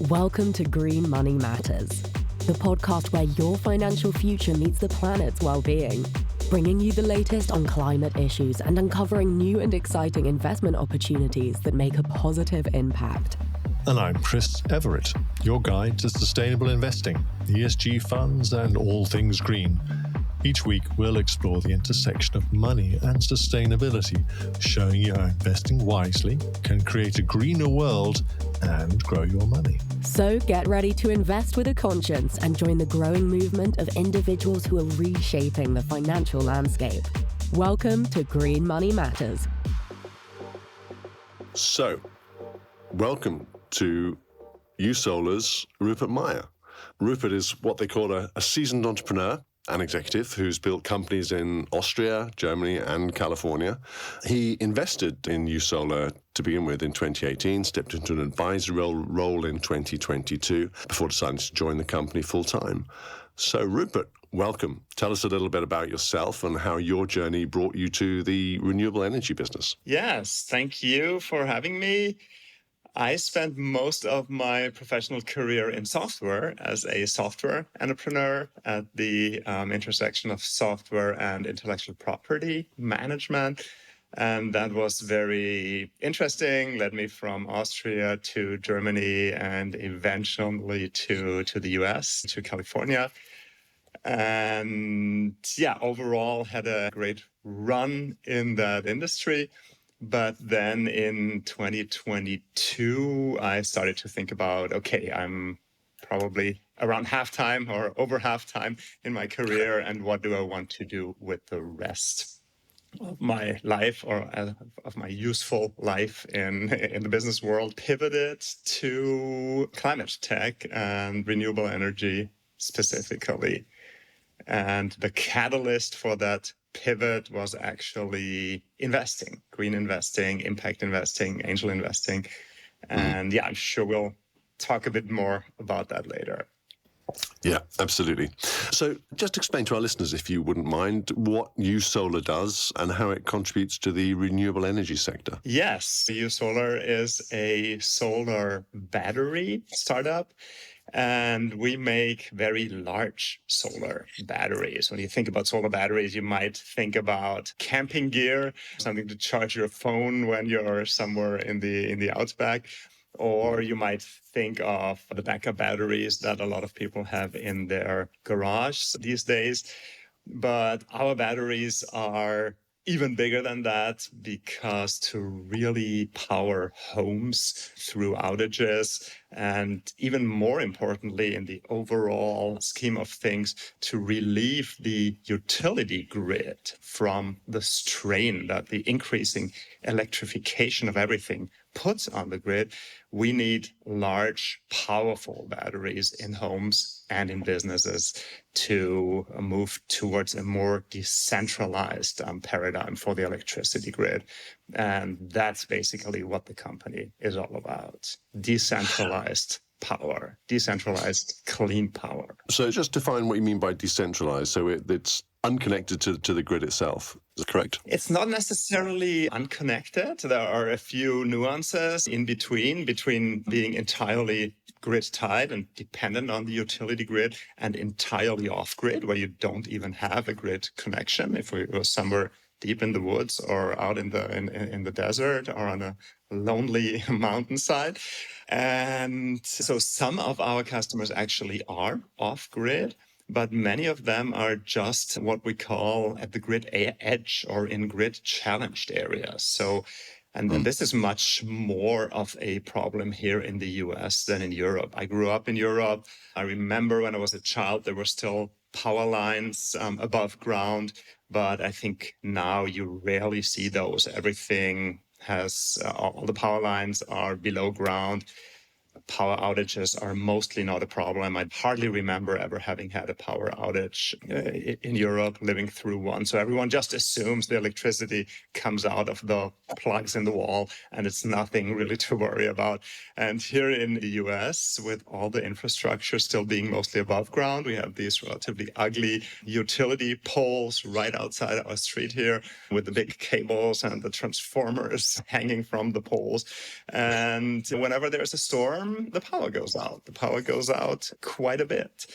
Welcome to Green Money Matters, the podcast where your financial future meets the planet's well-being, bringing you the latest on climate issues and uncovering new and exciting investment opportunities that make a positive impact. And I'm Chris Everitt, your guide to sustainable investing, ESG funds, and all things green. Each week, we'll explore the intersection of money and sustainability, showing you how investing wisely can create a greener world and grow your money. So get ready to invest with a conscience and join the growing movement of individuals who are reshaping the financial landscape. Welcome to Green Money Matters. So, welcome to YouSolar's Rupert Mayer. Rupert is what they call a seasoned entrepreneur and executive who's built companies in Austria, Germany, and California. He invested in YouSolar to begin with in 2018, stepped into an advisory role in 2022 before deciding to join the company full-time. So, Rupert, welcome. Tell us a little bit about yourself and how your journey brought you to the renewable energy business. Yes, thank you for having me. I spent most of my professional career in software as a software entrepreneur at the intersection of software and intellectual property management. And that was very interesting, led me from Austria to Germany and eventually to the US, to California. And yeah, overall had a great run in that industry. But then in 2022, I started to think about, okay, I'm probably around halftime or over halftime in my career, and what do I want to do with the rest of my life or of my useful life in the business world? Pivoted to climate tech and renewable energy specifically. And the catalyst for that pivot was actually investing, green investing, impact investing, angel investing. And yeah, I'm sure we'll talk a bit more about that later. Yeah, absolutely. So just explain to our listeners, if you wouldn't mind, what YouSolar does and how it contributes to the renewable energy sector. Yes, YouSolar is a solar battery startup. And we make very large solar batteries. When you think about solar batteries, you might think about camping gear, something to charge your phone when you're somewhere in the outback. Or you might think of the backup batteries that a lot of people have in their garage these days. But our batteries are even bigger than that, because to really power homes through outages, and even more importantly, in the overall scheme of things, to relieve the utility grid from the strain that the increasing electrification of everything puts on the grid, we need large, powerful batteries in homes and in businesses to move towards a more decentralized paradigm for the electricity grid. And that's basically what the company is all about. Decentralized power, decentralized clean power. So just define what you mean by decentralized. So it's unconnected to the grid itself. Is that correct? It's not necessarily unconnected. There are a few nuances in between being entirely grid-tied and dependent on the utility grid and entirely off-grid, where you don't even have a grid connection. If we were somewhere deep in the woods or out in the desert or on a lonely mountainside. And so some of our customers actually are off-grid, but many of them are just what we call at the grid edge or in grid challenged areas. So, and this is much more of a problem here in the US than in Europe. I grew up in Europe. I remember when I was a child, there were still power lines above ground, but I think now you rarely see those. Everything has, all the power lines are below ground. Power outages are mostly not a problem. I hardly remember ever having had a power outage in Europe, living through one. So everyone just assumes the electricity comes out of the plugs in the wall, and it's nothing really to worry about. And here in the US, with all the infrastructure still being mostly above ground, we have these relatively ugly utility poles right outside our street here with the big cables and the transformers hanging from the poles. And whenever there's a storm, storm, the power goes out. The power goes out quite a bit.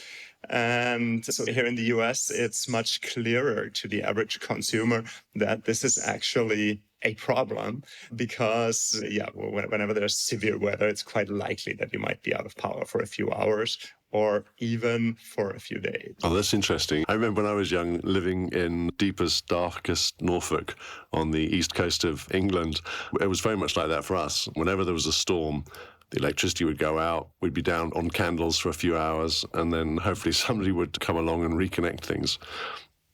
And so here in the US, it's much clearer to the average consumer that this is actually a problem because, whenever there's severe weather, it's quite likely that you might be out of power for a few hours or even for a few days. Oh, that's interesting. I remember when I was young, living in deepest, darkest Norfolk on the east coast of England. It was very much like that for us. Whenever there was a storm, the electricity would go out, we'd be down on candles for a few hours, and then hopefully somebody would come along and reconnect things.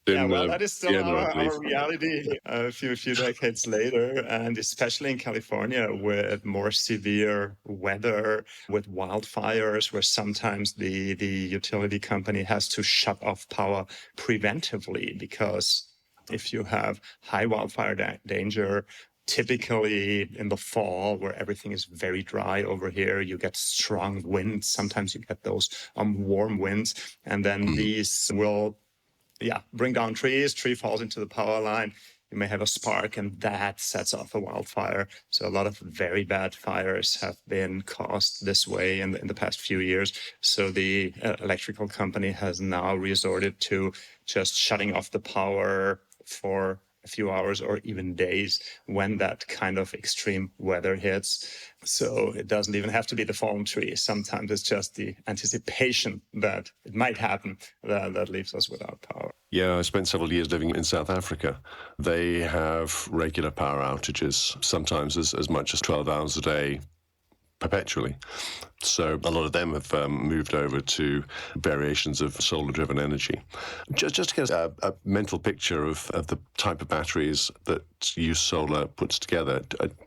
That is still our reality a few decades later, and especially in California with more severe weather, with wildfires, where sometimes the utility company has to shut off power preventively because if you have high wildfire danger, typically in the fall, where everything is very dry over here, you get strong winds. Sometimes you get those warm winds, and then these will bring down trees. Tree falls into the power line. You may have a spark, and that sets off a wildfire. So a lot of very bad fires have been caused this way in the past few years. So the electrical company has now resorted to just shutting off the power for a few hours or even days when that kind of extreme weather hits. So it doesn't even have to be the fallen tree. Sometimes it's just the anticipation that it might happen that leaves us without power. Yeah, I spent several years living in South Africa. They have regular power outages, sometimes as much as 12 hours a day, perpetually. So a lot of them have moved over to variations of solar-driven energy. Just to get a mental picture of the type of batteries that YouSolar puts together,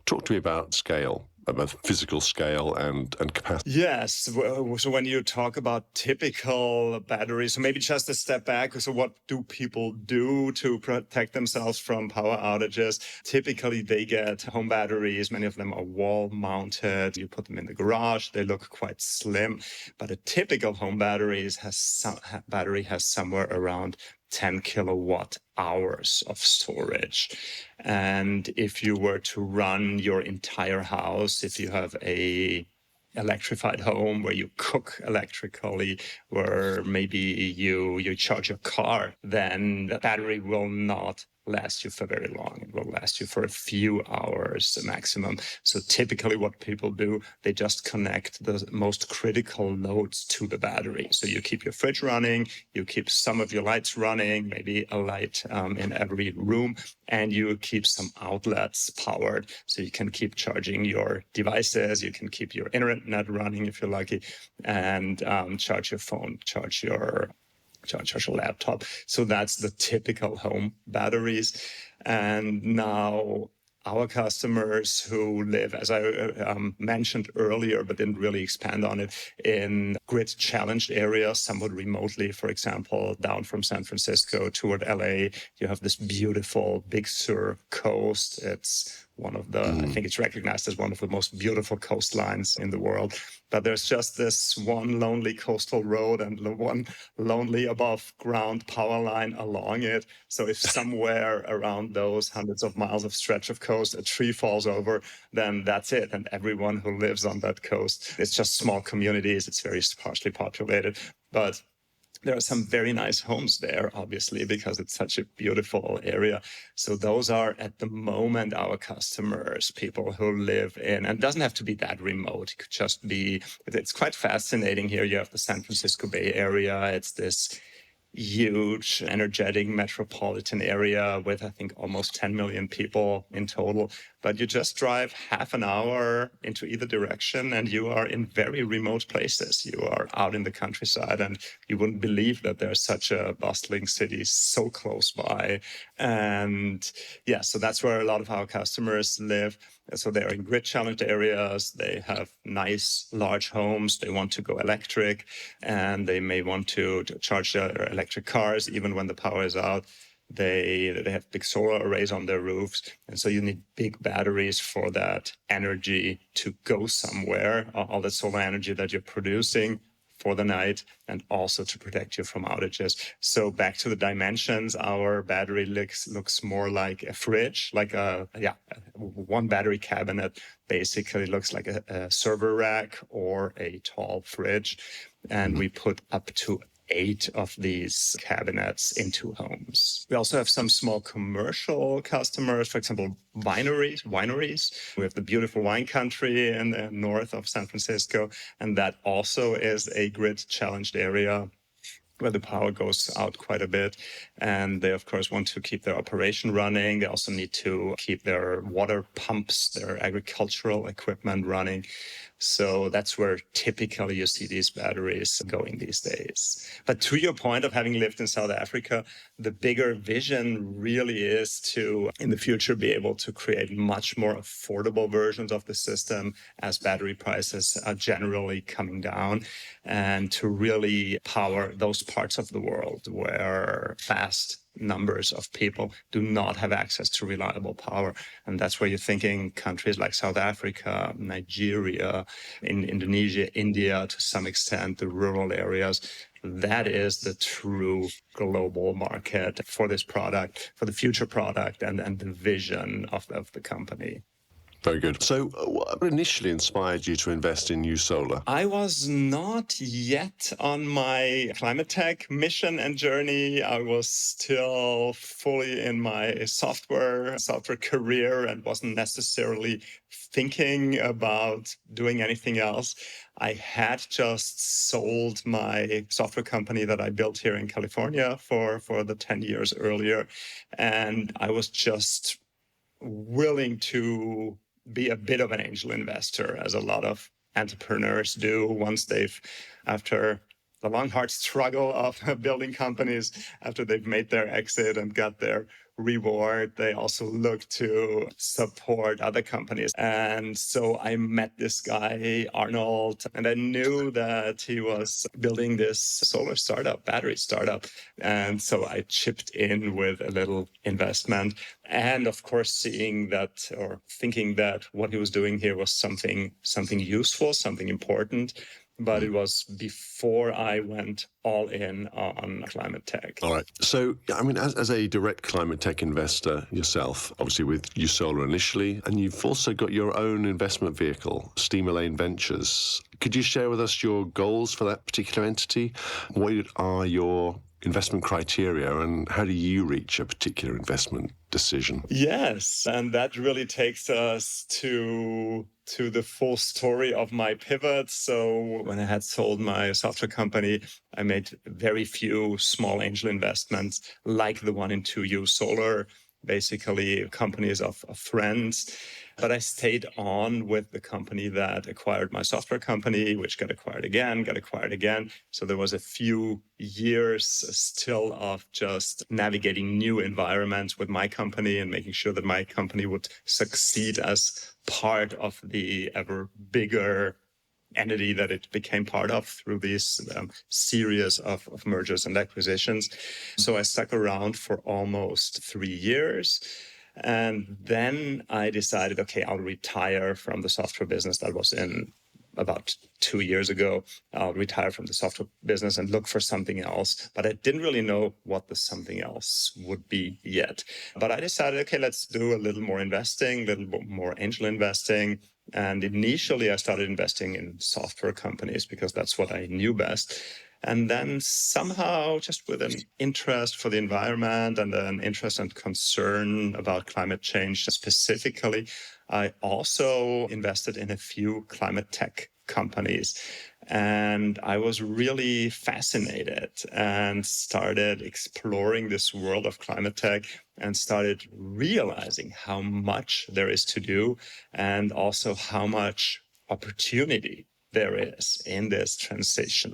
talk to me about scale. About physical scale and capacity. Yes. So when you talk about typical batteries, so maybe just a step back. So what do people do to protect themselves from power outages? Typically, they get home batteries. Many of them are wall mounted. You put them in the garage. They look quite slim. But a typical home battery has somewhere around 10 kilowatt hours of storage. And if you were to run your entire house, if you have a electrified home where you cook electrically, where maybe you charge your car, then the battery will not last you for very long. It will last you for a few hours maximum. So typically what people do, they just connect the most critical loads to the battery. So you keep your fridge running, you keep some of your lights running, maybe a light in every room, and you keep some outlets powered so you can keep charging your devices, you can keep your internet running if you're lucky, and charge your phone, charge your laptop. So that's the typical home batteries. And now our customers who live, as I mentioned earlier, but didn't really expand on it, in grid-challenged areas, somewhat remotely, for example, down from San Francisco toward LA, you have this beautiful Big Sur coast. It's one of the, I think it's recognized as one of the most beautiful coastlines in the world. But there's just this one lonely coastal road and one lonely above ground power line along it. So if somewhere around those hundreds of miles of stretch of coast, a tree falls over, then that's it. And everyone who lives on that coast, it's just small communities. It's very sparsely populated. But there are some very nice homes there, obviously, because it's such a beautiful area. So those are, at the moment, our customers, people who live in, and it doesn't have to be that remote. It could just be, it's quite fascinating here. You have the San Francisco Bay Area. It's this huge, energetic metropolitan area with, I think, almost 10 million people in total. But you just drive half an hour into either direction and you are in very remote places. You are out in the countryside and you wouldn't believe that there's such a bustling city so close by. And yeah, so that's where a lot of our customers live. So they're in grid-challenged areas. They have nice, large homes. They want to go electric, and they may want to charge their electric cars even when the power is out. They have big solar arrays on their roofs, and so you need big batteries for that energy to go somewhere. All the solar energy that you're producing for the night and also to protect you from outages. So back to the dimensions, our battery looks more like a fridge, like one battery cabinet basically looks like a server rack or a tall fridge. And we put up to 8 of these cabinets into homes. We also have some small commercial customers, for example, wineries. We have the beautiful wine country in the north of San Francisco, and that also is a grid-challenged area where the power goes out quite a bit. And they, of course, want to keep their operation running. They also need to keep their water pumps, their agricultural equipment running. So that's where typically you see these batteries going these days. But to your point of having lived in South Africa, the bigger vision really is to, in the future, be able to create much more affordable versions of the system as battery prices are generally coming down, and to really power those parts of the world where vast numbers of people do not have access to reliable power. And that's where you're thinking countries like South Africa, Nigeria, in Indonesia, India, to some extent, the rural areas. That is the true global market for this product, for the future product, and the vision of the company. Very good. So what initially inspired you to invest in YouSolar? I was not yet on my climate tech mission and journey. I was still fully in my software career and wasn't necessarily thinking about doing anything else. I had just sold my software company that I built here in California for the 10 years earlier. And I was just willing to be a bit of an angel investor, as a lot of entrepreneurs do once they've, after the long, hard struggle of building companies, after they've made their exit and got their reward, they also look to support other companies. And so I met this guy, Arnold, and I knew that he was building this solar startup, battery startup. And so I chipped in with a little investment. And of course, seeing that or thinking that what he was doing here was something useful, something important. But it was before I went all in on climate tech. All right. So, I mean, as a direct climate tech investor yourself, obviously with YouSolar initially, and you've also got your own investment vehicle, Steamer Lane Ventures. Could you share with us your goals for that particular entity? What are your investment criteria, and how do you reach a particular investment decision? Yes, and that really takes us to the full story of my pivot. So when I had sold my software company, I made very few small angel investments like the one into YouSolar, basically companies of friends. But I stayed on with the company that acquired my software company, which got acquired again. So there was a few years still of just navigating new environments with my company and making sure that my company would succeed as part of the ever bigger entity that it became part of through this series of mergers and acquisitions. So I stuck around for almost 3 years. And then I decided, okay, I'll retire from the software business that was in about 2 years ago. I'll retire from the software business and look for something else. But I didn't really know what the something else would be yet. But I decided, okay, let's do a little more investing, a little bit more angel investing. And initially, I started investing in software companies because that's what I knew best. And then somehow, just with an interest for the environment and an interest and concern about climate change specifically, I also invested in a few climate tech companies. And I was really fascinated and started exploring this world of climate tech and started realizing how much there is to do and also how much opportunity there is in this transition.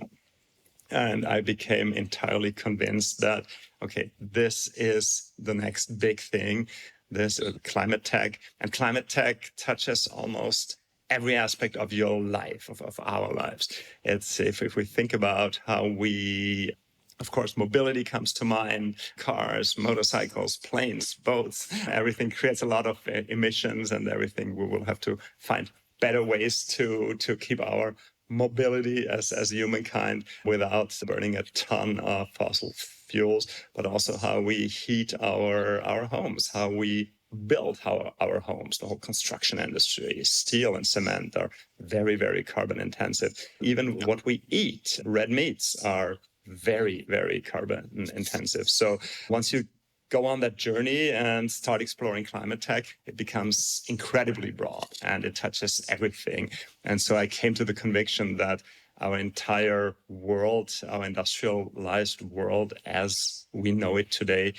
And I became entirely convinced that, okay, this is the next big thing. This is climate tech. And climate tech touches almost every aspect of your life, of our lives. It's if we think about how we, of course, mobility comes to mind, cars, motorcycles, planes, boats, everything creates a lot of emissions and everything. We will have to find better ways to keep our mobility as humankind without burning a ton of fossil fuels, but also how we heat our homes, how we build our homes. The whole construction industry, steel and cement are very, very carbon intensive. Even what we eat, red meats, are very, very carbon intensive. So once you go on that journey and start exploring climate tech, it becomes incredibly broad and it touches everything. And so I came to the conviction that our entire world, our industrialized world as we know it today,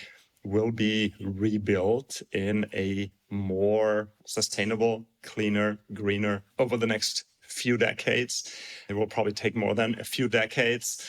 will be rebuilt in a more sustainable, cleaner, greener over the next few decades. It will probably take more than a few decades.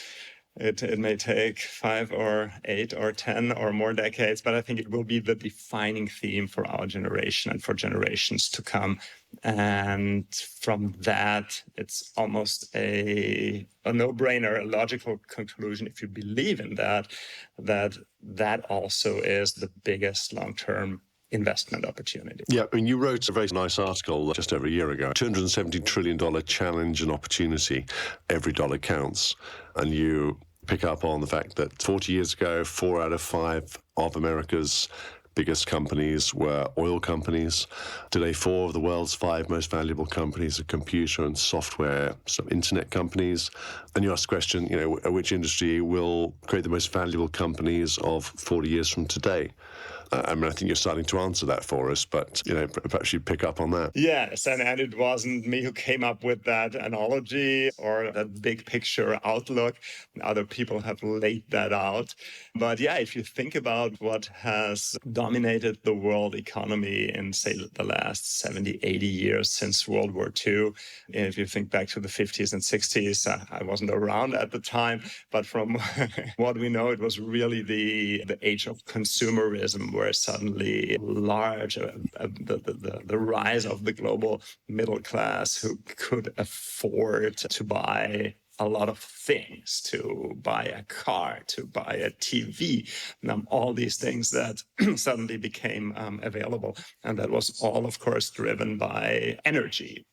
It may take 5 or 8 or 10 or more decades, but I think it will be the defining theme for our generation and for generations to come. And from that, it's almost a no-brainer, a logical conclusion, if you believe in that also is the biggest long-term investment opportunity. Yeah, I mean, you wrote a very nice article just over a year ago, $270 trillion challenge and opportunity, every dollar counts. And you pick up on the fact that 40 years ago, 4 out of 5 of America's biggest companies were oil companies. Today, 4 of the world's 5 most valuable companies are computer and software, some internet companies. And you ask the question, which industry will create the most valuable companies of 40 years from today? I think you're starting to answer that for us, but, perhaps you pick up on that. Yes, and it wasn't me who came up with that analogy or that big picture outlook. Other people have laid that out. But yeah, if you think about what has dominated the world economy in, say, the last 70, 80 years since World War II, if you think back to the 50s and 60s, I wasn't around at the time, but from what we know, it was really the age of consumerism, where suddenly the rise of the global middle class who could afford to buy a lot of things, to buy a car, to buy a TV, all these things that suddenly became available. And that was all, of course, driven by energy.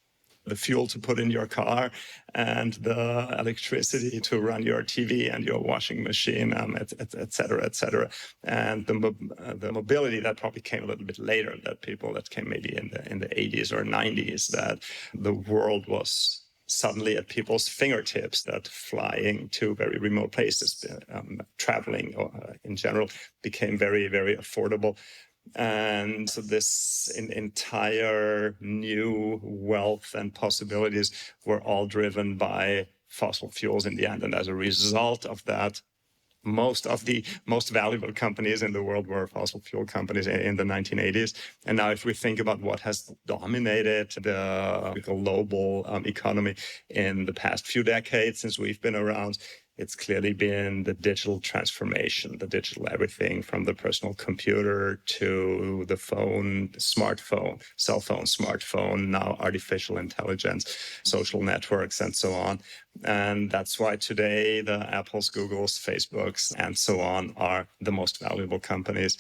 The fuel to put in your car and the electricity to run your TV and your washing machine, et cetera, et cetera. And the mobility that probably came a little bit later, that came maybe in the 80s or 90s, that the world was suddenly at people's fingertips, that flying to very remote places, traveling in general, became very, very affordable. And so this entire new wealth and possibilities were all driven by fossil fuels in the end. And as a result of that, most of the most valuable companies in the world were fossil fuel companies in the 1980s. And now if we think about what has dominated the global economy in the past few decades since we've been around, it's clearly been the digital transformation, the digital everything from the personal computer to the phone, smartphone, cell phone, smartphone, now artificial intelligence, social networks, and so on. And that's why today the Apples, Googles, Facebooks, and so on are the most valuable companies.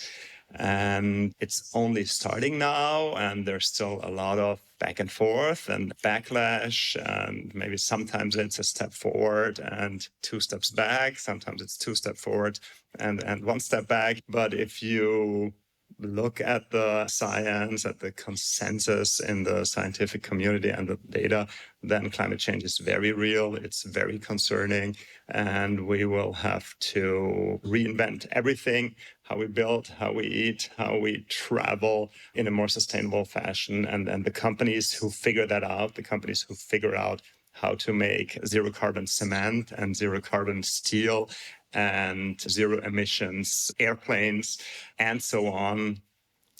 And it's only starting now, and there's still a lot of back and forth and backlash, and maybe sometimes it's a step forward and 2 steps back. Sometimes it's 2 steps forward and 1 step back. But if you look at the science, at the consensus in the scientific community and the data, then climate change is very real. It's very concerning. And we will have to reinvent everything, how we build, how we eat, how we travel in a more sustainable fashion. And the companies who figure that out, the companies who figure out how to make zero carbon cement and zero carbon steel and zero emissions airplanes and so on,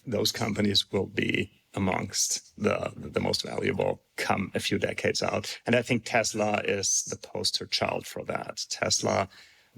those companies will be amongst the most valuable come a few decades out. And I think Tesla is the poster child for that. Tesla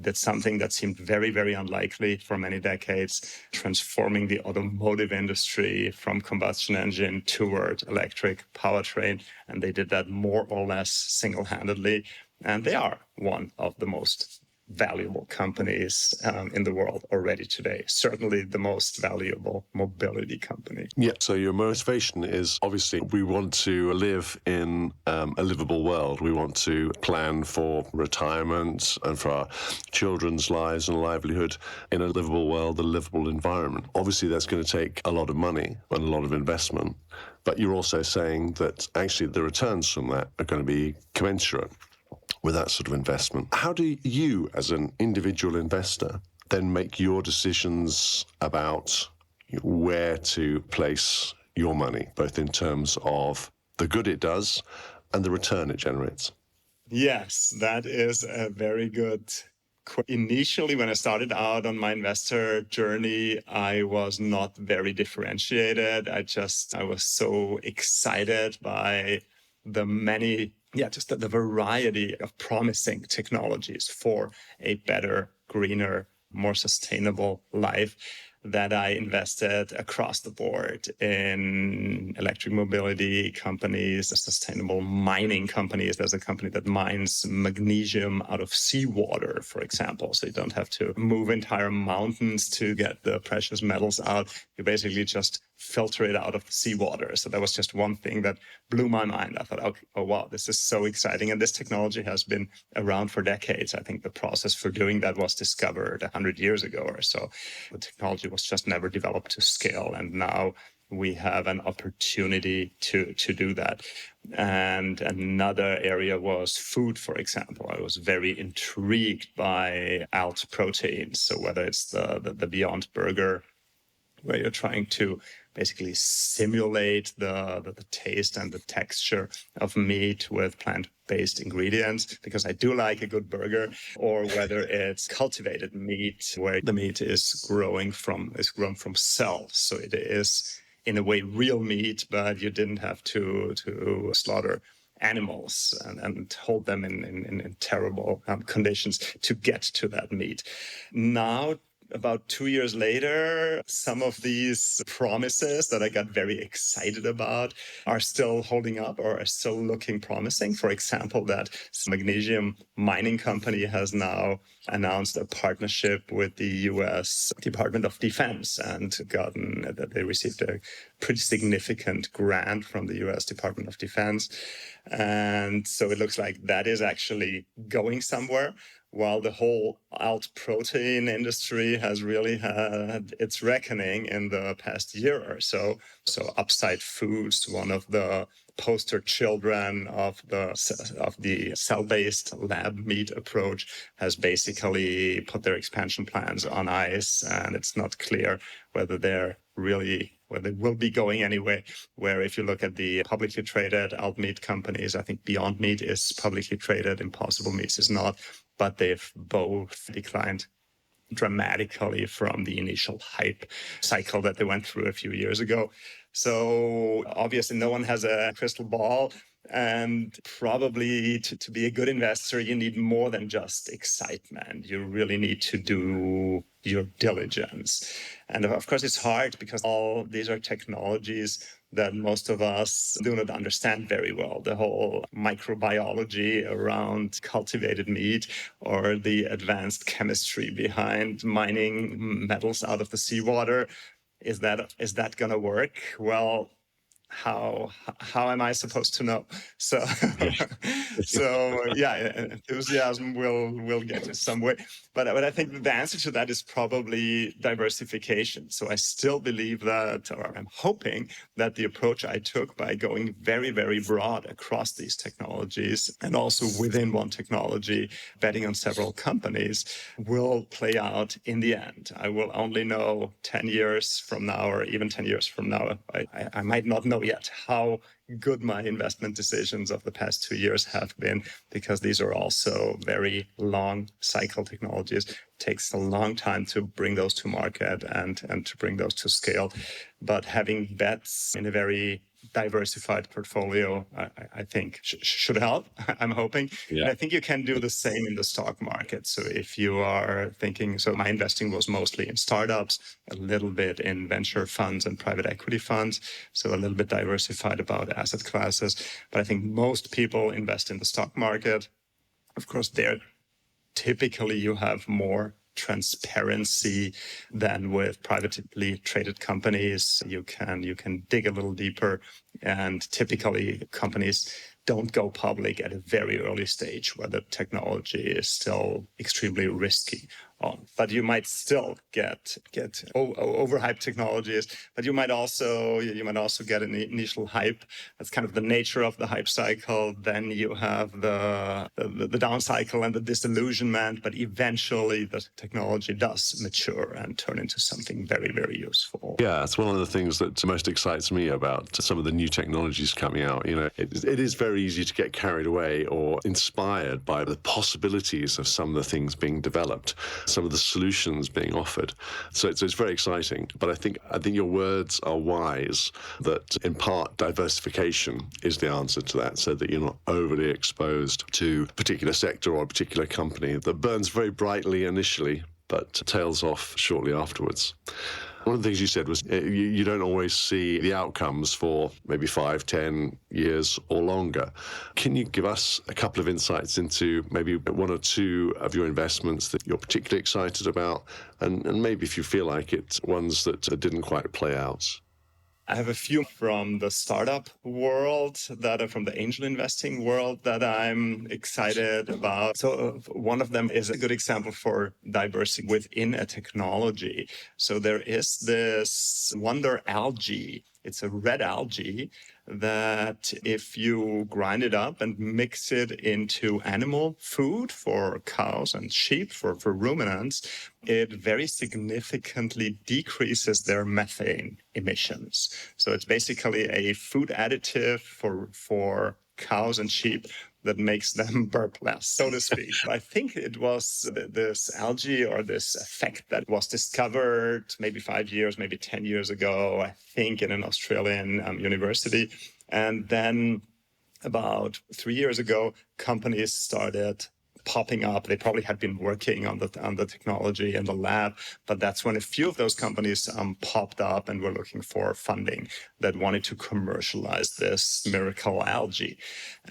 did something that seemed very, very unlikely for many decades, transforming the automotive industry from combustion engine toward electric powertrain. And they did that more or less single-handedly. And they are one of the most valuable companies in the world already today. Certainly the most valuable mobility company. Yeah, so your motivation is obviously we want to live in a livable world. We want to plan for retirement and for our children's lives and livelihood in a livable world, a livable environment. Obviously, that's going to take a lot of money and a lot of investment, but you're also saying that actually the returns from that are going to be commensurate with that sort of investment. How do you, as an individual investor, then make your decisions about where to place your money, both in terms of the good it does and the return it generates? Yes, that is a very good Initially, when I started out on my investor journey, I was not very differentiated. I was so excited by the variety of promising technologies for a better, greener, more sustainable life that I invested across the board in electric mobility companies, sustainable mining companies. There's a company that mines magnesium out of seawater, for example. So you don't have to move entire mountains to get the precious metals out. You basically just filter it out of the seawater. So that was just one thing that blew my mind. I thought, okay, oh, wow, this is so exciting. And this technology has been around for decades. I think the process for doing that was discovered 100 years ago or so. The technology was just never developed to scale. And now we have an opportunity to do that. And another area was food, for example. I was very intrigued by alt proteins. So whether it's the Beyond Burger, where you're trying to basically simulate the taste and the texture of meat with plant-based ingredients, because I do like a good burger, or whether it's cultivated meat, where the meat is grown from cells. So it is, in a way, real meat, but you didn't have to slaughter animals and hold them in terrible conditions to get to that meat. Now, about 2 years later, some of these promises that I got very excited about are still holding up or are still looking promising. For example, that magnesium mining company has now announced a partnership with the U.S. Department of Defense and that they received a pretty significant grant from the U.S. Department of Defense. And so it looks like that is actually going somewhere, while the whole alt protein industry has really had its reckoning in the past year or so. So Upside Foods, one of the poster children of the cell-based lab meat approach, has basically put their expansion plans on ice, and it's not clear whether they will be going anyway. Where if you look at the publicly traded alt meat companies, I think Beyond Meat is publicly traded, Impossible Meats is not, but they've both declined dramatically from the initial hype cycle that they went through a few years ago. So obviously no one has a crystal ball, and probably to be a good investor, you need more than just excitement. You really need to do your diligence. And of course, it's hard because all these are technologies that most of us do not understand very well. The whole microbiology around cultivated meat, or the advanced chemistry behind mining metals out of the seawater. Is that going to work? Well, how am I supposed to know? So enthusiasm will get you some way. But I think the answer to that is probably diversification. So I still believe that, or I'm hoping that the approach I took by going very, very broad across these technologies, and also within one technology, betting on several companies, will play out in the end. I will only know 10 years from now, or even 10 years from now. I might not know yet how good my investment decisions of the past 2 years have been, because these are also very long cycle technologies. It takes a long time to bring those to market and to bring those to scale. But having bets in a very diversified portfolio, I think should help. I'm hoping. Yeah. And I think you can do the same in the stock market. So if you are thinking, so my investing was mostly in startups, a little bit in venture funds and private equity funds, so a little bit diversified about asset classes. But I think most people invest in the stock market. Of course, there typically you have more transparency than with privately traded companies. You can dig a little deeper, and typically companies don't go public at a very early stage where the technology is still extremely risky on. But you might still get overhyped technologies, but you might also get an initial hype. That's kind of the nature of the hype cycle. Then you have the down cycle and the disillusionment, but eventually the technology does mature and turn into something very, very useful. Yeah, it's one of the things that most excites me about some of the new technologies coming out. It is very easy to get carried away or inspired by the possibilities of some of the things being developed, some of the solutions being offered. So it's very exciting. But I think your words are wise, that in part diversification is the answer to that, so that you're not overly exposed to a particular sector or a particular company that burns very brightly initially, but tails off shortly afterwards. One of the things you said was you don't always see the outcomes for maybe 5, 10 years or longer. Can you give us a couple of insights into maybe one or two of your investments that you're particularly excited about, and maybe if you feel like it's ones that didn't quite play out? I have a few from the startup world, that are from the angel investing world, that I'm excited about. So one of them is a good example for diversity within a technology. So there is this wonder algae. It's a red algae that if you grind it up and mix it into animal food for cows and sheep, for ruminants, it very significantly decreases their methane emissions. So it's basically a food additive for cows and sheep that makes them burp less, so to speak. I think it was this algae or this effect that was discovered maybe 5 years, maybe 10 years ago, I think in an Australian university. And then about 3 years ago, companies started popping up. They probably had been working on the technology in the lab, but that's when a few of those companies popped up and were looking for funding that wanted to commercialize this miracle algae.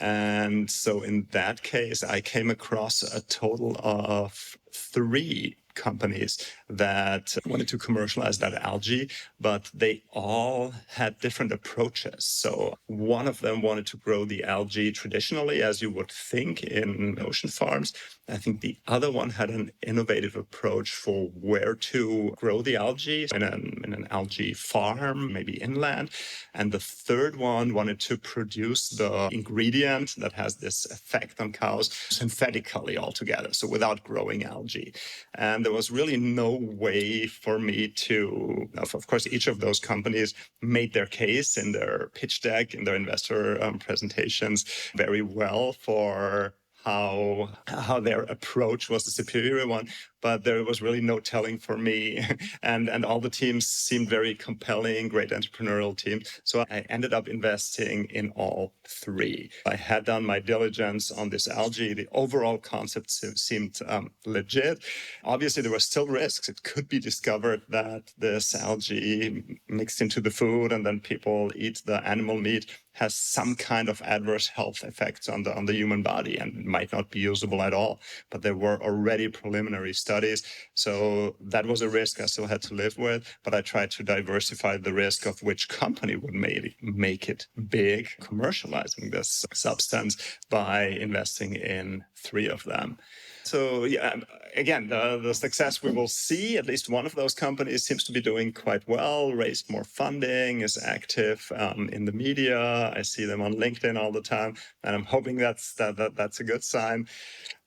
And so in that case, I came across a total of 3 companies that wanted to commercialize that algae, but they all had different approaches. So one of them wanted to grow the algae traditionally, as you would think in ocean farms. I think the other one had an innovative approach for where to grow the algae in an algae farm, maybe inland. And the third one wanted to produce the ingredient that has this effect on cows synthetically altogether, so without growing algae. And there was really no way for me to, of course, each of those companies made their case in their pitch deck, in their investor presentations very well for how their approach was the superior one, but there was really no telling for me. and all the teams seemed very compelling, great entrepreneurial teams. So I ended up investing in all 3. I had done my diligence on this algae. The overall concept seemed legit. Obviously, there were still risks. It could be discovered that this algae mixed into the food and then people eat the animal meat has some kind of adverse health effects on the human body and might not be usable at all. But there were already preliminary studies. So that was a risk I still had to live with. But I tried to diversify the risk of which company would make it big, commercializing this substance, by investing in 3 of them. So yeah, again, the success we will see, at least one of those companies seems to be doing quite well, raised more funding, is active in the media. I see them on LinkedIn all the time, and I'm hoping that's a good sign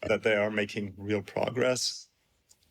that they are making real progress.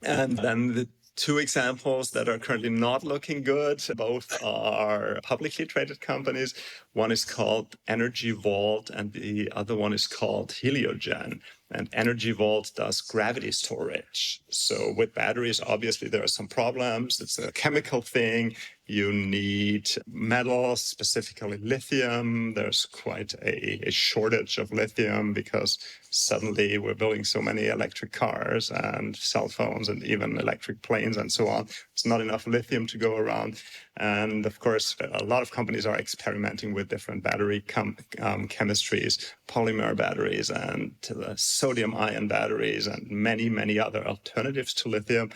And then the 2 examples that are currently not looking good, both are publicly traded companies. One is called Energy Vault, and the other one is called Heliogen. And Energy Vault does gravity storage. So with batteries, obviously, there are some problems. It's a chemical thing. You need metals, specifically lithium. There's quite a shortage of lithium because suddenly we're building so many electric cars and cell phones and even electric planes and so on. It's not enough lithium to go around. And of course, a lot of companies are experimenting with different battery chemistries, polymer batteries and sodium-ion batteries and many, many other alternatives to lithium.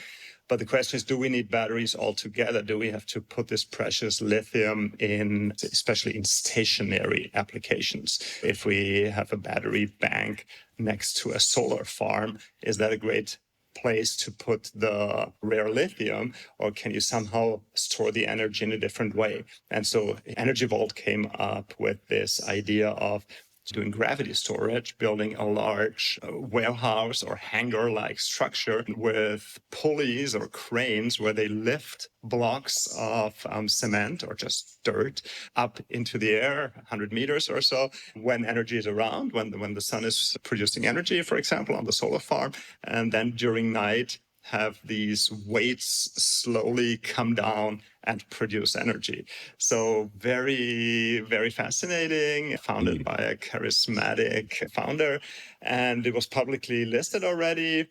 But the question is, do we need batteries altogether? Do we have to put this precious lithium in, especially in stationary applications? If we have a battery bank next to a solar farm, is that a great place to put the rare lithium, or can you somehow store the energy in a different way? And so Energy Vault came up with this idea of doing gravity storage, building a large warehouse or hangar-like structure with pulleys or cranes where they lift blocks of cement or just dirt up into the air, 100 meters or so, when energy is around, when the sun is producing energy, for example, on the solar farm, and then during night, have these weights slowly come down and produce energy. So very, very fascinating, founded by a charismatic founder, and it was publicly listed already.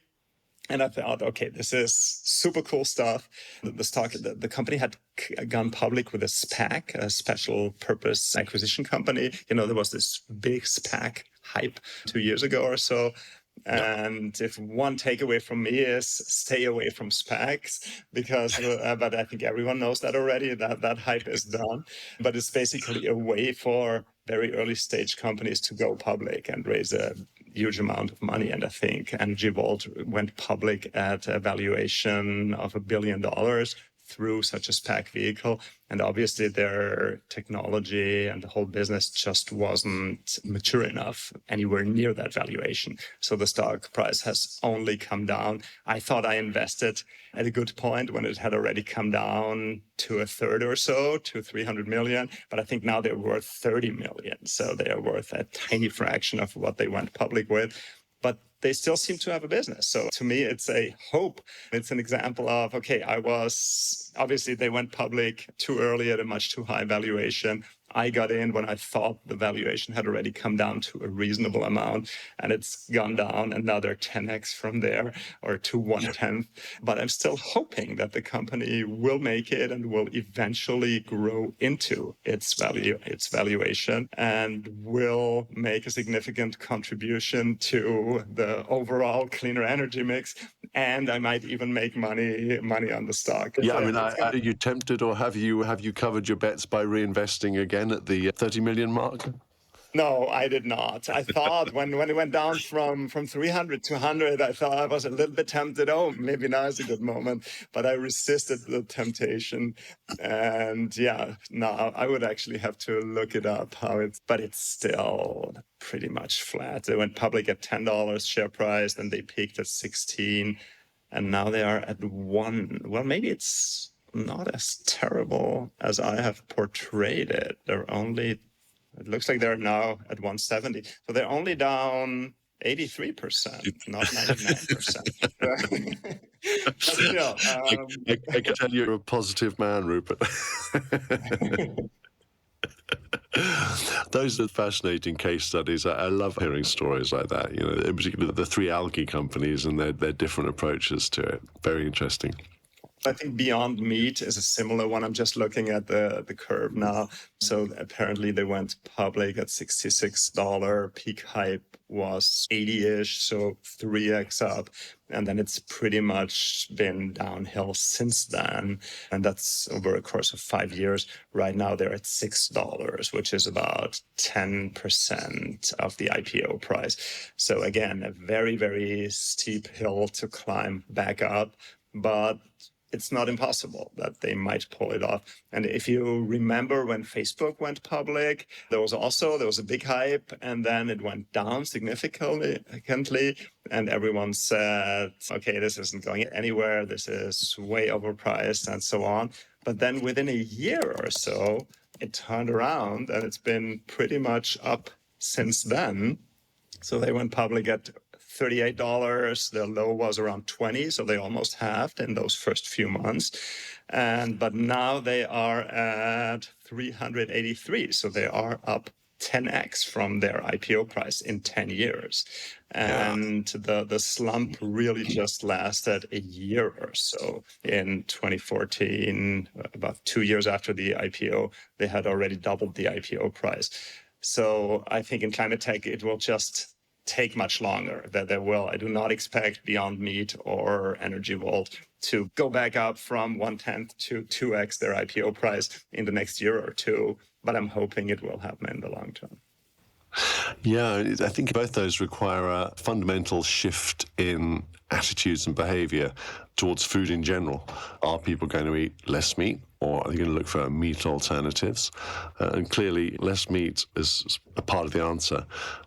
And I thought, okay, this is super cool stuff. The company had gone public with a SPAC, a special purpose acquisition company. There was this big SPAC hype 2 years ago or so. And if one takeaway from me is stay away from SPACs, because, but I think everyone knows that already, that hype is done. But it's basically a way for very early stage companies to go public and raise a huge amount of money. And I think Energy Vault went public at a valuation of $1 billion through such a SPAC vehicle. And obviously their technology and the whole business just wasn't mature enough anywhere near that valuation. So the stock price has only come down. I thought I invested at a good point when it had already come down to a third or so, to 300 million. But I think now they're worth 30 million. So they are worth a tiny fraction of what they went public with. But they still seem to have a business. So to me, it's a hope. It's an example of, okay, obviously they went public too early at a much too high valuation. I got in when I thought the valuation had already come down to a reasonable amount, and it's gone down another 10x from there, or to 1/10. But I'm still hoping that the company will make it and will eventually grow into its valuation, and will make a significant contribution to the overall cleaner energy mix. And I might even make money on the stock. Yeah, I mean, are you tempted, or have you covered your bets by reinvesting again at the 30 million mark? No, I did not. I thought when it went down from 300 to 100, I thought I was a little bit tempted. Oh, maybe now is a good moment. But I resisted the temptation. And yeah, no, I would actually have to look it up but it's still pretty much flat. They went public at $10 share price, then they peaked at 16, and now they are at 1. Well, maybe it's not as terrible as I have portrayed it. It looks like they're now at 170. So they're only down 83%, not 99%. But still, I can tell you're a positive man, Rupert. Those are fascinating case studies. I love hearing stories like that, in particular the 3 algae companies and their different approaches to it. Very interesting. I think Beyond Meat is a similar one. I'm just looking at the curve now. So apparently they went public at $66. Peak hype was 80-ish, so 3x up. And then it's pretty much been downhill since then. And that's over a course of 5 years. Right now they're at $6, which is about 10% of the IPO price. So again, a very, very steep hill to climb back up. But it's not impossible that they might pull it off. And if you remember when Facebook went public, there was a big hype, and then it went down significantly, and everyone said, okay, this isn't going anywhere, this is way overpriced, and so on. But then within a year or so, it turned around, and it's been pretty much up since then. So they went public at $38. Their low was around 20, so they almost halved in those first few months. But now they are at 383, so they are up 10x from their IPO price in 10 years. And the slump really just lasted a year or so. In 2014, about 2 years after the IPO, they had already doubled the IPO price. So I think in climate tech, it will just take much longer. I do not expect Beyond Meat or Energy Vault to go back up from 1/10 to 2x their IPO price in the next year or two, but I'm hoping it will happen in the long term. Yeah, I think both those require a fundamental shift in attitudes and behavior towards food in general. Are people going to eat less meat, or are they going to look for meat alternatives? And clearly, less meat is a part of the answer.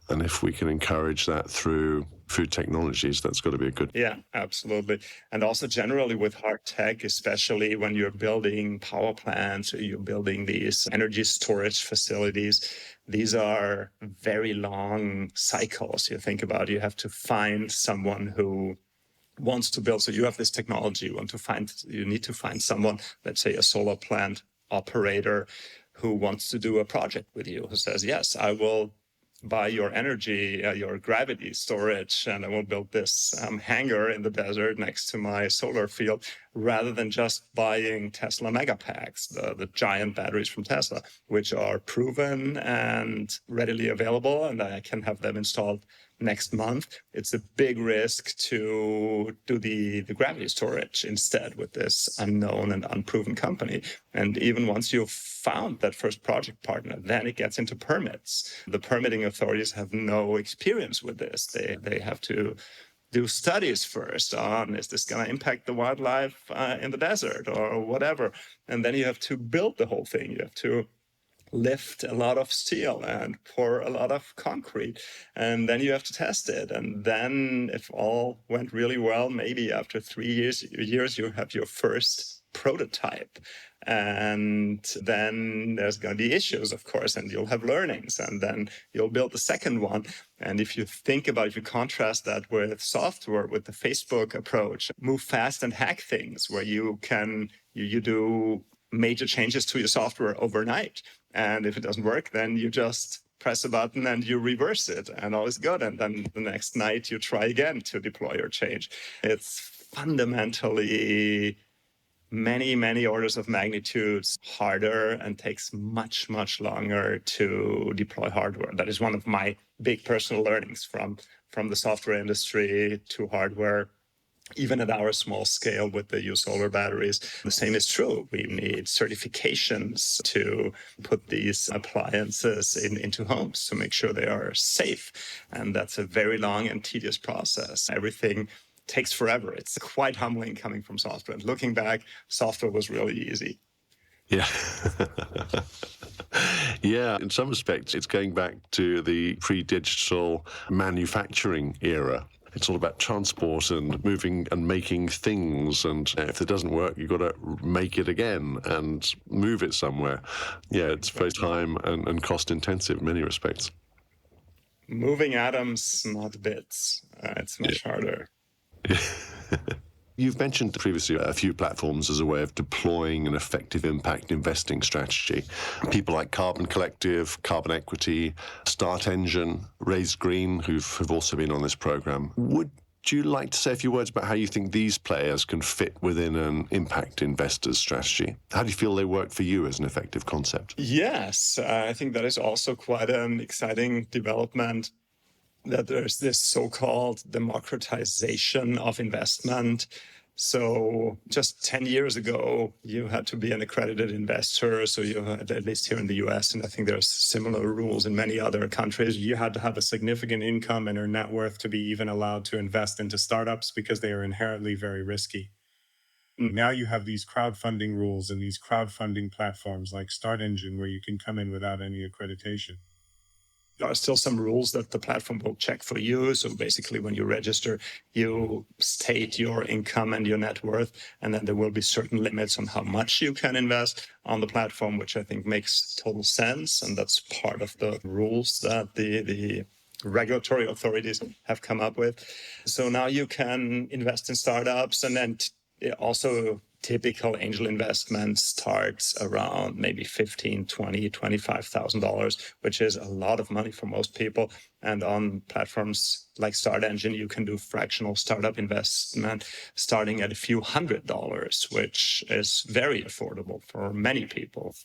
And if we can encourage that through food technologies, that's got to be a good... Yeah, absolutely. And also generally with hard tech, especially when you're building power plants or you're building these energy storage facilities, these are very long cycles. You think about, you have to find someone who wants to build. So you have this technology, you need to find someone, let's say a solar plant operator, who wants to do a project with you, who says, yes, I will buy your energy, your gravity storage, and I will build this hangar in the desert next to my solar field, rather than just buying Tesla Megapacks, the giant batteries from Tesla, which are proven and readily available, and I can have them installed next month. It's a big risk to do the gravity storage instead with this unknown and unproven company. And even once you've found that first project partner, then it gets into permits. The permitting authorities have no experience with this. They have to do studies first on, is this going to impact the wildlife in the desert or whatever? And then you have to build the whole thing. You have to lift a lot of steel and pour a lot of concrete, and then you have to test it. And then if all went really well, maybe after 3 years you have your first prototype. And then there's going to be issues, of course, and you'll have learnings, and then you'll build the second one. And if you contrast that with software, with the Facebook approach, move fast and hack things, where you do major changes to your software overnight. And if it doesn't work, then you just press a button and you reverse it, and all is good. And then the next night you try again to deploy your change. It's fundamentally many, many orders of magnitudes harder and takes much, much longer to deploy hardware. That is one of my big personal learnings from the software industry to hardware. Even at our small scale with the YouSolar batteries, the same is true. We need certifications to put these appliances into homes to make sure they are safe. And that's a very long and tedious process. Everything takes forever. It's quite humbling coming from software. And looking back, software was really easy. Yeah. Yeah, in some respects, it's going back to the pre-digital manufacturing era. It's all about transport and moving and making things. And if it doesn't work, you've got to make it again and move it somewhere. Yeah, it's very time and cost intensive in many respects. Moving atoms, not bits. It's much harder. You've mentioned previously a few platforms as a way of deploying an effective impact investing strategy. People like Carbon Collective, Carbon Equity, Start Engine, Raise Green, who've also been on this program. Would you like to say a few words about how you think these players can fit within an impact investor's strategy? How do you feel they work for you as an effective concept? Yes, I think that is also quite an exciting development, that there's this so-called democratization of investment. So just 10 years ago, you had to be an accredited investor. So you had, at least here in the US, and I think there's similar rules in many other countries, you had to have a significant income and or net worth to be even allowed to invest into startups, because they are inherently very risky. Now you have these crowdfunding rules and these crowdfunding platforms like Start Engine, where you can come in without any accreditation. There are still some rules that the platform will check for you. So basically, when you register, you state your income and your net worth, and then there will be certain limits on how much you can invest on the platform, which I think makes total sense. And that's part of the rules that the regulatory authorities have come up with. So now you can invest in startups, and then also typical angel investment starts around maybe $15,000, $20,000, $25,000, which is a lot of money for most people. And on platforms like Start Engine, you can do fractional startup investment starting at a few $100s, which is very affordable for many people.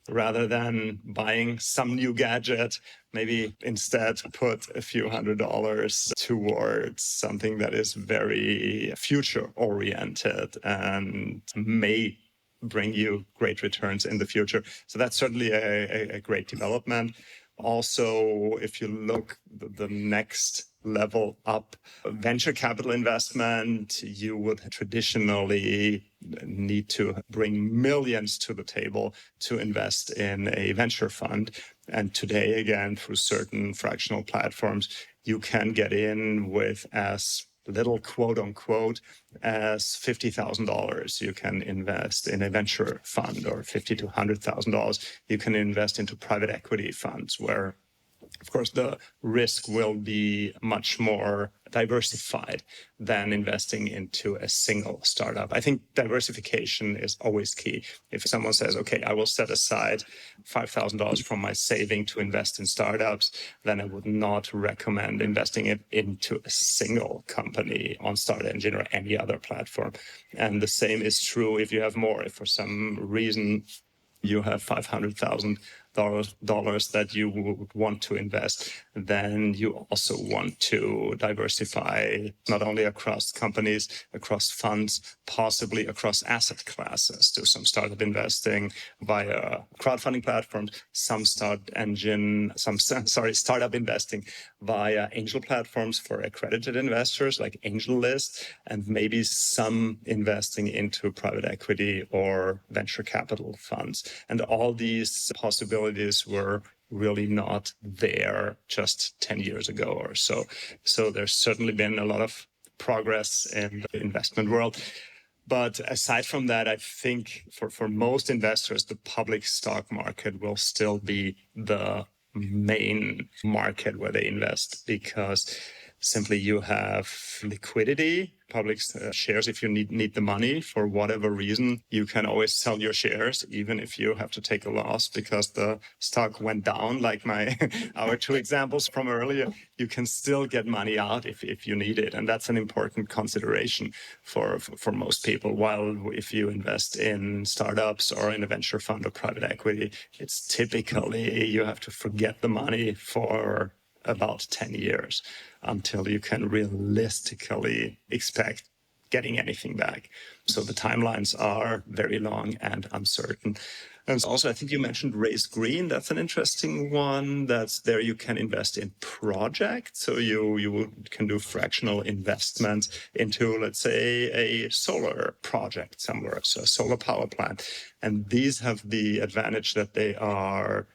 Rather than buying some new gadget, maybe instead put a few $100s towards something that is very future-oriented and may bring you great returns in the future. So that's certainly a great development. Also, if you look the next level up, venture capital investment, you would traditionally need to bring millions to the table to invest in a venture fund. And today, again, through certain fractional platforms, you can get in with as little, quote unquote, as $50,000. You can invest in a venture fund, or $50,000 to $100,000. You can invest into private equity funds where, of course, the risk will be much more diversified than investing into a single startup. I think diversification is always key. If someone says, okay, I will set aside $5,000 from my saving to invest in startups, then I would not recommend investing it into a single company on Start Engine or any other platform. And the same is true if you have more. If for some reason you have $500,000 that you would want to invest, then you also want to diversify not only across companies, across funds, possibly across asset classes. Do some startup investing via crowdfunding platforms, some startup investing via angel platforms for accredited investors like Evangelist, and maybe some investing into private equity or venture capital funds. And all these possibilities were really not there just 10 years ago or so. So there's certainly been a lot of progress in the investment world. But aside from that, I think for most investors, the public stock market will still be the main market where they invest, because simply you have liquidity. Public shares, if you need the money for whatever reason, you can always sell your shares, even if you have to take a loss because the stock went down, like our two examples from earlier. You can still get money out if you need it. And that's an important consideration for most people. While if you invest in startups or in a venture fund or private equity, it's typically you have to forget the money for about 10 years until you can realistically expect getting anything back. So the timelines are very long and uncertain. And also, I think you mentioned Raise Green. That's an interesting one. That's there you can invest in projects. So you can do fractional investments into, let's say, a solar project somewhere, so a solar power plant. And these have the advantage that they are,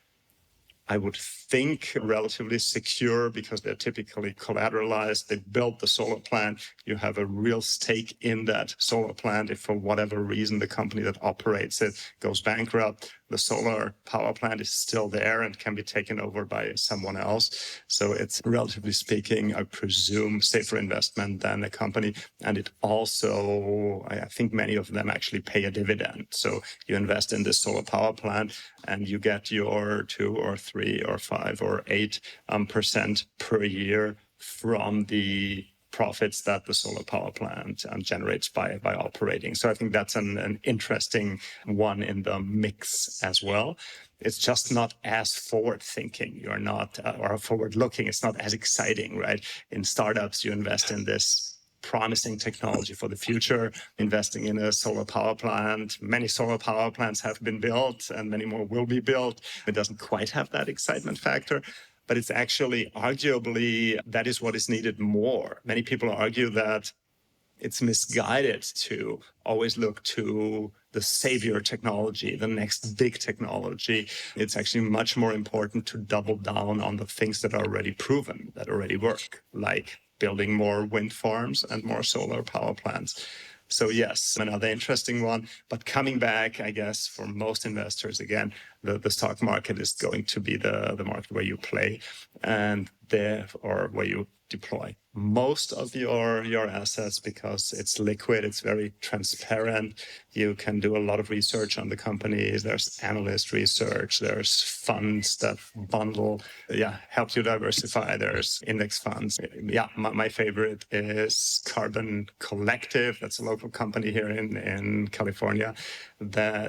I would think, relatively secure because they're typically collateralized. They built the solar plant. You have a real stake in that solar plant. If for whatever reason the company that operates it goes bankrupt, the solar power plant is still there and can be taken over by someone else. So it's, relatively speaking, I presume, safer investment than a company. And it also, I think many of them actually pay a dividend. So you invest in this solar power plant and you get your 2 or 3 or 5 or 8% per year from the profits that the solar power plant generates by operating. So I think that's an interesting one in the mix as well. It's just not as forward-thinking. You're not, or forward-looking. It's not as exciting, right? In startups, you invest in this promising technology for the future, investing in a solar power plant. Many solar power plants have been built and many more will be built. It doesn't quite have that excitement factor. But it's actually, arguably, that is what is needed more. Many people argue that it's misguided to always look to the savior technology, the next big technology. It's actually much more important to double down on the things that are already proven, that already work, like building more wind farms and more solar power plants. So yes, another interesting one. But coming back, I guess, for most investors, again, the stock market is going to be the market where you play and or where you deploy most of your assets because it's liquid, it's very transparent. You can do a lot of research on the companies. There's analyst research, there's funds that help you diversify. There's index funds. My favorite is Carbon Collective. That's a local company here in California,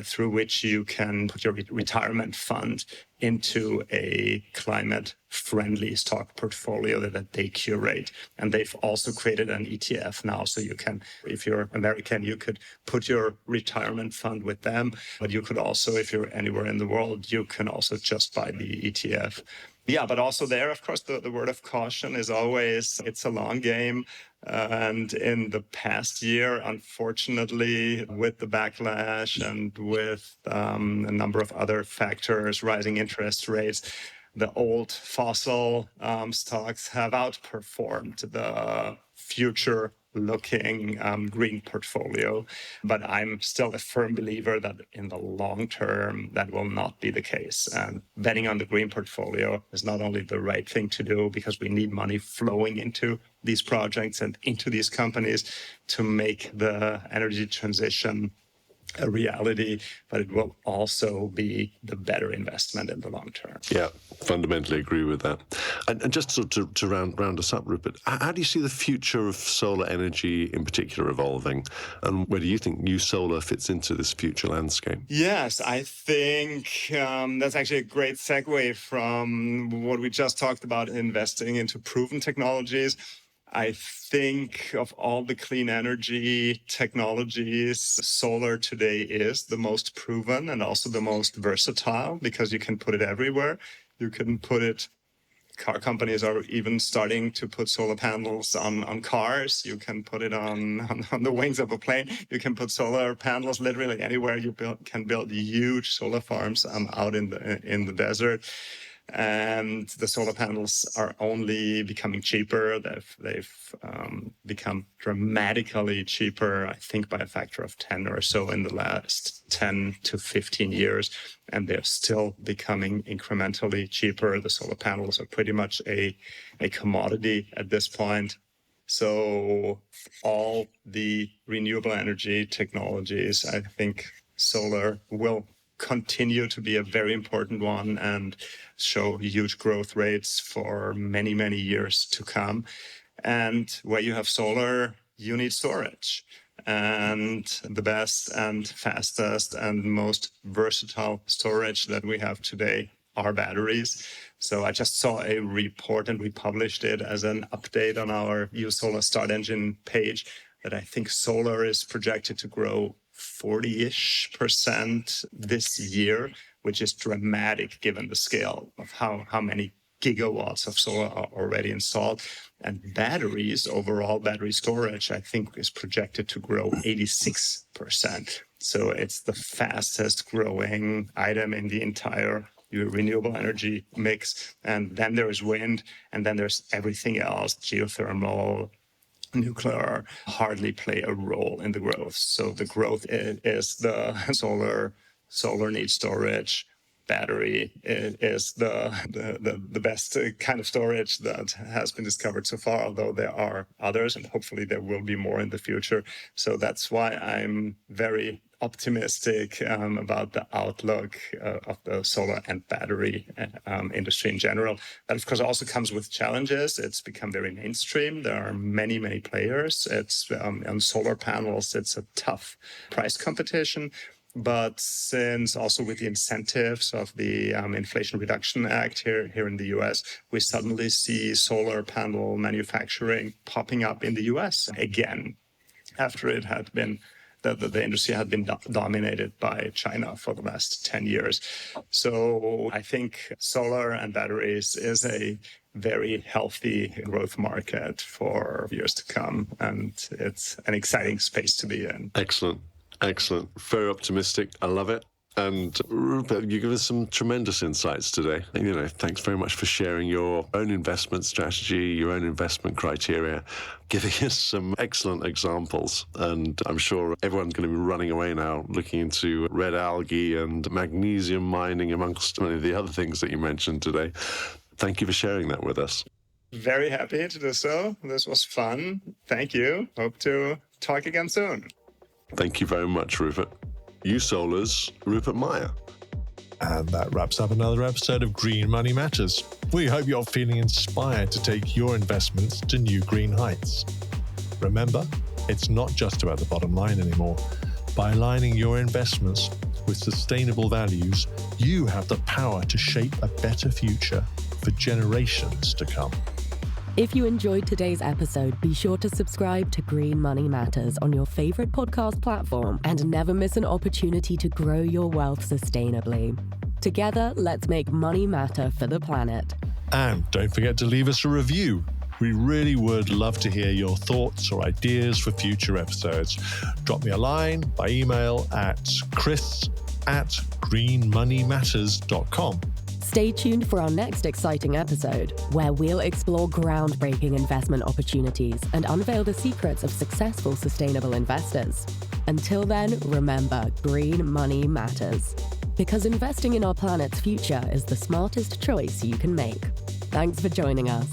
through which you can put your retirement fund into a climate-friendly stock portfolio that they curate. And they've also created an ETF now. So you can, if you're American, you could put your retirement fund with them. But you could also, if you're anywhere in the world, you can also just buy the ETF. Yeah, but also there, of course, the word of caution is always, it's a long game. And in the past year, unfortunately, with the backlash and with a number of other factors, rising interest rates, the old fossil stocks have outperformed the future-looking green portfolio. But I'm still a firm believer that in the long term, that will not be the case. And betting on the green portfolio is not only the right thing to do because we need money flowing into these projects and into these companies to make the energy transition a reality, but it will also be the better investment in the long term. Yeah, fundamentally agree with that. And just to round us up, Rupert, how do you see the future of solar energy in particular evolving? And where do you think YouSolar fits into this future landscape? Yes, I think that's actually a great segue from what we just talked about, investing into proven technologies. I think of all the clean energy technologies, solar today is the most proven and also the most versatile because you can put it everywhere. You can put it, car companies are even starting to put solar panels on cars. You can put it on the wings of a plane. You can put solar panels literally anywhere. You can build huge solar farms out in the desert. And the solar panels are only becoming cheaper. They've become dramatically cheaper, I think, by a factor of 10 or so in the last 10 to 15 years. And they're still becoming incrementally cheaper. The solar panels are pretty much a commodity at this point. So all the renewable energy technologies, I think solar will continue to be a very important one and show huge growth rates for many, many years to come. And where you have solar, you need storage. And the best and fastest and most versatile storage that we have today are batteries. So I just saw a report and we published it as an update on our YouSolar Start Engine page that I think solar is projected to grow 40-ish% this year, which is dramatic given the scale of how many gigawatts of solar are already installed. And batteries, overall battery storage, I think is projected to grow 86%. So it's the fastest growing item in the entire renewable energy mix. And then there's wind, and then there's everything else, geothermal, nuclear hardly play a role in the growth. So the growth is the solar needs storage. Battery is the best kind of storage that has been discovered so far, although there are others and hopefully there will be more in the future. So that's why I'm very optimistic about the outlook of the solar and battery industry in general. That, of course, also comes with challenges. It's become very mainstream. There are many, many players. It's on solar panels, it's a tough price competition. But since also with the incentives of the Inflation Reduction Act here in the US, we suddenly see solar panel manufacturing popping up in the US again, after it had been the industry had been dominated by China for the last 10 years. So I think solar and batteries is a very healthy growth market for years to come. And it's an exciting space to be in. Excellent. Excellent. Very optimistic. I love it. And Rupert, you give us some tremendous insights today. Thanks very much for sharing your own investment strategy, your own investment criteria, giving us some excellent examples. And I'm sure everyone's going to be running away now looking into red algae and magnesium mining amongst many of the other things that you mentioned today. Thank you for sharing that with us. Very happy to do so. This was fun. Thank you. Hope to talk again soon. Thank you very much, Rupert. YouSolar's Rupert Mayer. And that wraps up another episode of Green Money Matters. We hope you're feeling inspired to take your investments to new green heights. Remember, it's not just about the bottom line anymore. By aligning your investments with sustainable values, you have the power to shape a better future for generations to come. If you enjoyed today's episode, be sure to subscribe to Green Money Matters on your favorite podcast platform and never miss an opportunity to grow your wealth sustainably. Together, let's make money matter for the planet. And don't forget to leave us a review. We really would love to hear your thoughts or ideas for future episodes. Drop me a line by email at chris@greenmoneymatters.com. Stay tuned for our next exciting episode, where we'll explore groundbreaking investment opportunities and unveil the secrets of successful sustainable investors. Until then, remember, green money matters. Because investing in our planet's future is the smartest choice you can make. Thanks for joining us.